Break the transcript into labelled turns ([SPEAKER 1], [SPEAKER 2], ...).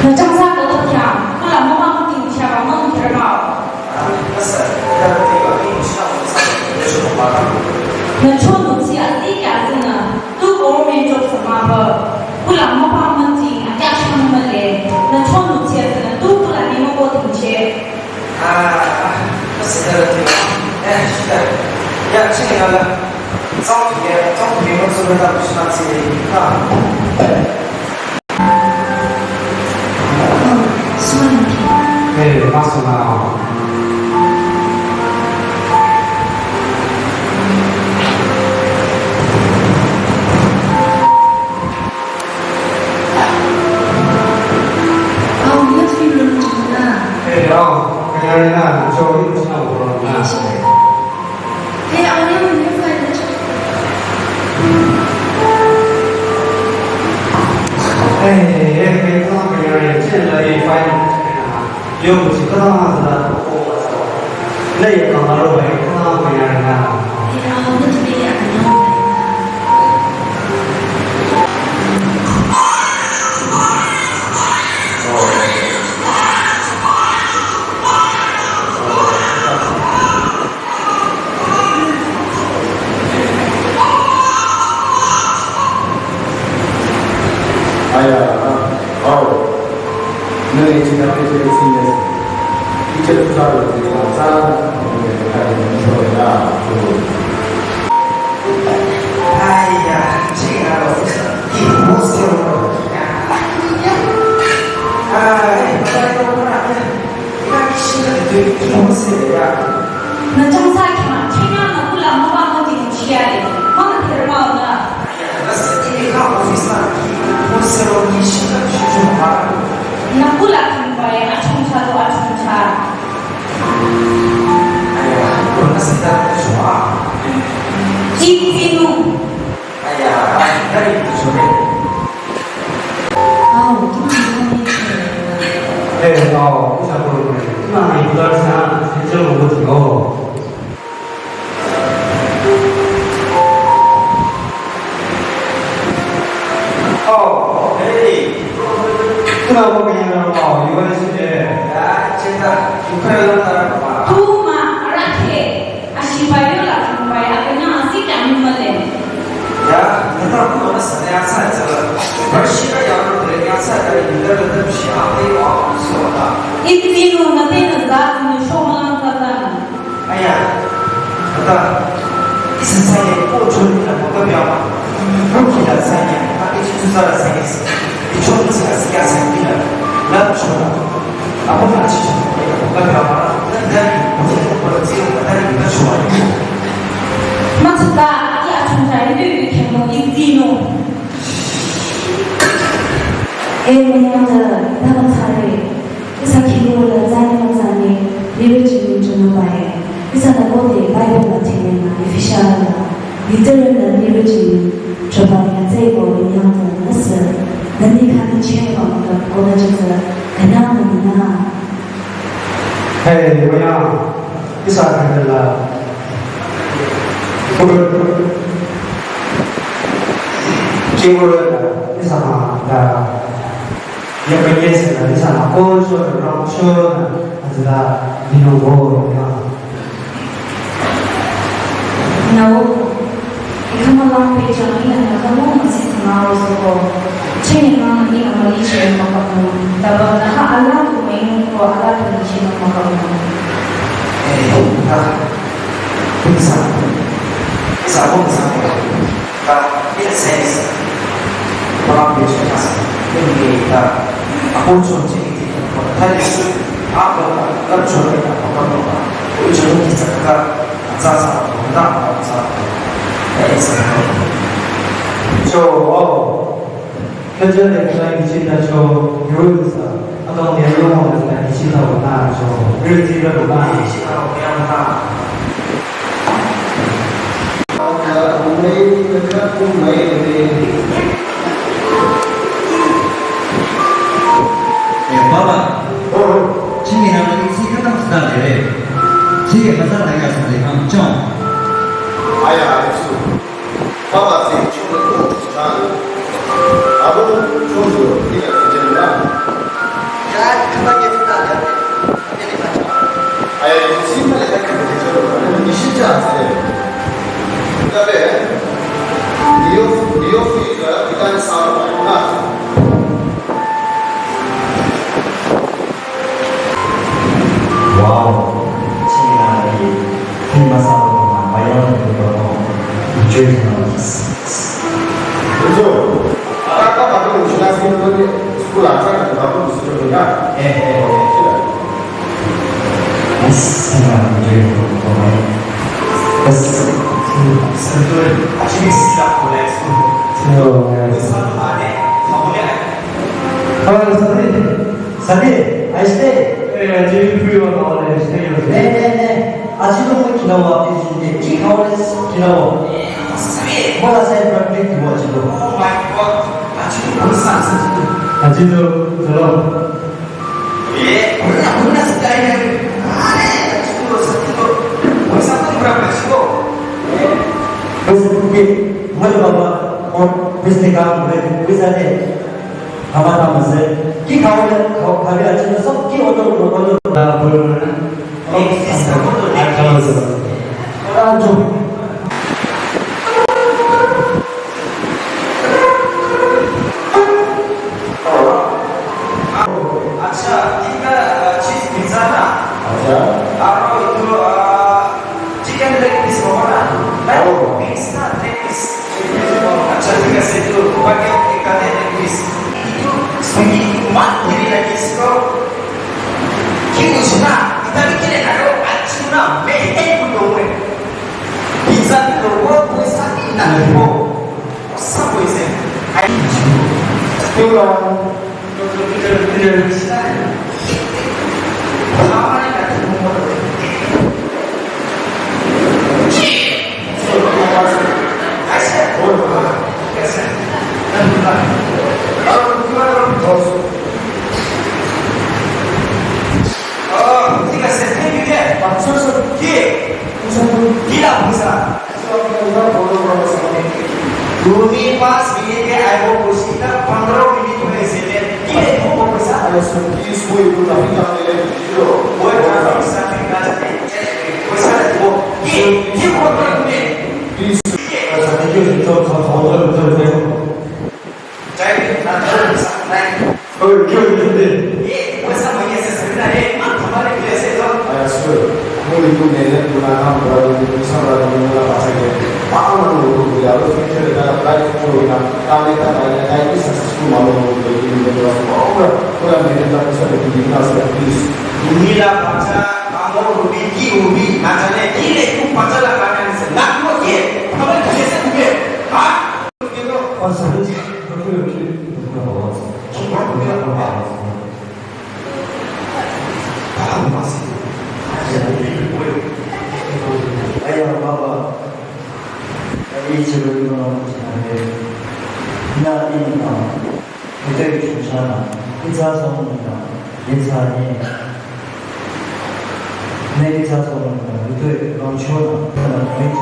[SPEAKER 1] 那张三哥都讲，后来妈妈顶下把梦听到。那छो努起啊，第家子呢，都国民做什么不？后来妈妈们顶啊，家乡们嘞，那छो努起呢，都不来你们我顶去。
[SPEAKER 2] 不是的，对吧？哎，是的，呀，这个呢，早点我做的不是那些啊。马上啊！
[SPEAKER 1] 你要去认真啊！
[SPEAKER 2] 对呀，人家人家教育不像我那。
[SPEAKER 1] 我要你快点去。
[SPEAKER 2] 给他们人进了一番。有不是可能是的，那也刚好是为可能会让人家。
[SPEAKER 1] 我们这边也很用
[SPEAKER 2] 哎呀，那你今天对这个事情，一切都知道了，这个晚上我们也开始说一下，哎呀，这个我是一无所谓你现在对一无所谓呀。
[SPEAKER 1] 那张三看，天亮了，后来妈妈们顶起来的，妈妈听到呢。
[SPEAKER 2] 那是因为看我非常一无所谓，你现在去做嘛？
[SPEAKER 1] 那不来听话呀，冲茶都冲茶。
[SPEAKER 2] 哎呀，我那现在不说啊。
[SPEAKER 1] 激怒。
[SPEAKER 2] 哎呀，那你不说的。
[SPEAKER 1] 我听你说
[SPEAKER 2] 不想说的，那你不知道啥，谁知道我听哦。那我跟你说有关系的。真的，你快让他干嘛？tu
[SPEAKER 1] ma arake ashibayo la kumbaya kanya asika nimale
[SPEAKER 2] 呀，那当我们是两菜这个，而西边羊肉的两菜的，有的人不想得往说的。
[SPEAKER 1] itinu na tena za ni shoma sana
[SPEAKER 2] 哎呀，那个一时三年过出的某个标嘛，不给了3年，他必须制造了3年时间，你说这个是压产地的，那不说了。啊，我拿去什么？我表达，那你在我的这个我在里面说。
[SPEAKER 1] matda ya chunjai du kemo itinu mena da tsare isa kilo la zani zani liru jinu bai isa da bode bai ba tene na official literal da liru jinu choba ya zai bo ni ya da nasa dan ni kan che ba da ko da jisa kana na
[SPEAKER 2] 嘿，怎么样？你啥看见了？经过了，你啥嘛？也没意思了，你啥嘛？我说的让说呢，还是你弄我呀
[SPEAKER 1] ？No， 你看我浪费着你那个梦是什么？我说，去年嘛，你那么理解嘛？但不，那他阿拉都没用过，阿拉都理解嘛？
[SPEAKER 2] 不是，啥不是？你的意思，我浪费着啥？因为我做这个地方，他就是阿哥，他做的我觉得你这个咋不大好咋？跟这里在一起的时候，有意思。当年用我们在一起的我那时候，日记的我那。一起的我样大。
[SPEAKER 3] 爸爸，今年我们几个当时打的，几个不是那个是很重。
[SPEAKER 4] 哎呀，是。 봐봐, 지금 춤을 자, 아버도 춤을 네가 괜찮나?
[SPEAKER 2] 야, 그만 얘기다. 안되는 거죠.
[SPEAKER 4] 아예 신발에 생각하면 되죠. 이게 쉽지 않대. 그 다음에 리오프이가 일단 싸움 말구나.
[SPEAKER 3] 와우, 친구들이 필마사로 마이어는 거로 이쪽에서 나왔어.
[SPEAKER 4] 그래서 아까 방금 지나시는 분이 스쿨 앞장에서 방금 있으셨구나.
[SPEAKER 3] 예. 생각 이쪽에서 거의
[SPEAKER 2] 선들 아침에 시작 보내 그 사람 안에 가보내
[SPEAKER 3] 사비, 아이스테이.
[SPEAKER 5] 네, 제일 부유한 가운데 스테이였어요.
[SPEAKER 3] 네네네. 아직도 기나와 해주는데 이 가운데서 기나와.
[SPEAKER 2] 사비
[SPEAKER 3] 뭐가 사이프라 빅 뭐 지금.
[SPEAKER 2] 오 마이 갓 아침에 벌써 안 썼지
[SPEAKER 5] 아직도 저런
[SPEAKER 2] 예 몰라 스타일은 안에 친구로 썼고 벌써 한 거라고 하시고
[SPEAKER 3] 그래서 그게 뭐라 봐봐. 비슷해가 회사에 아마타면서 이 가운데 가비 앉으면서 이 어떤
[SPEAKER 5] 나 보려면
[SPEAKER 3] 좀
[SPEAKER 2] अच्छा इनका चीज पिज्जा ना
[SPEAKER 4] 맞아.
[SPEAKER 2] आपको itu chicken leg piece होगा ना piece ना leg piece अच्छा ठीक है itu pakai ikan leg piece itu segi mat diri lagi इसको किंतु सुना kita bikin kalau acuna mehe punya pizza itu वो कोई साथी ना वो सब कोई से
[SPEAKER 4] 태우라.
[SPEAKER 2] 가만히 같은 공부를 Dumi pas minit ke ayo kusita 15 minit huए से ये तो पैसा
[SPEAKER 4] Isso foi o da vida dele.
[SPEAKER 2] वो ट्रैफिक ट्रैफिक का पैसा वो ये बोल में
[SPEAKER 4] Isso.
[SPEAKER 2] चाहे ना पैसा नहीं ये पैसा महीने से समझना है हमारे लिए से तो
[SPEAKER 4] 알았어. 뭐 이거 내내 누나가 뭐라고 이상하다고 누나가 봤을 때 마음으로 우리 아버 생태가 라이프 쪽이나 다음에다 나이가 나이 있었을 마음으로 이런 거 좋아서 그냥 내가 그래서 이렇게 나서 please
[SPEAKER 2] दुनिया बाचा कामों रूबी की रूबी ना जाने की ले तू बाचा लगा करने से ना क्यों ये हमें कैसे हुए हाँ
[SPEAKER 3] 아야 봐봐. 이 집을 이루는 것인데 나이니까 굉장히 좋잖아. 인사성이나 인사니 내 인사성이나 이들 너무 시원하. 나는 왠지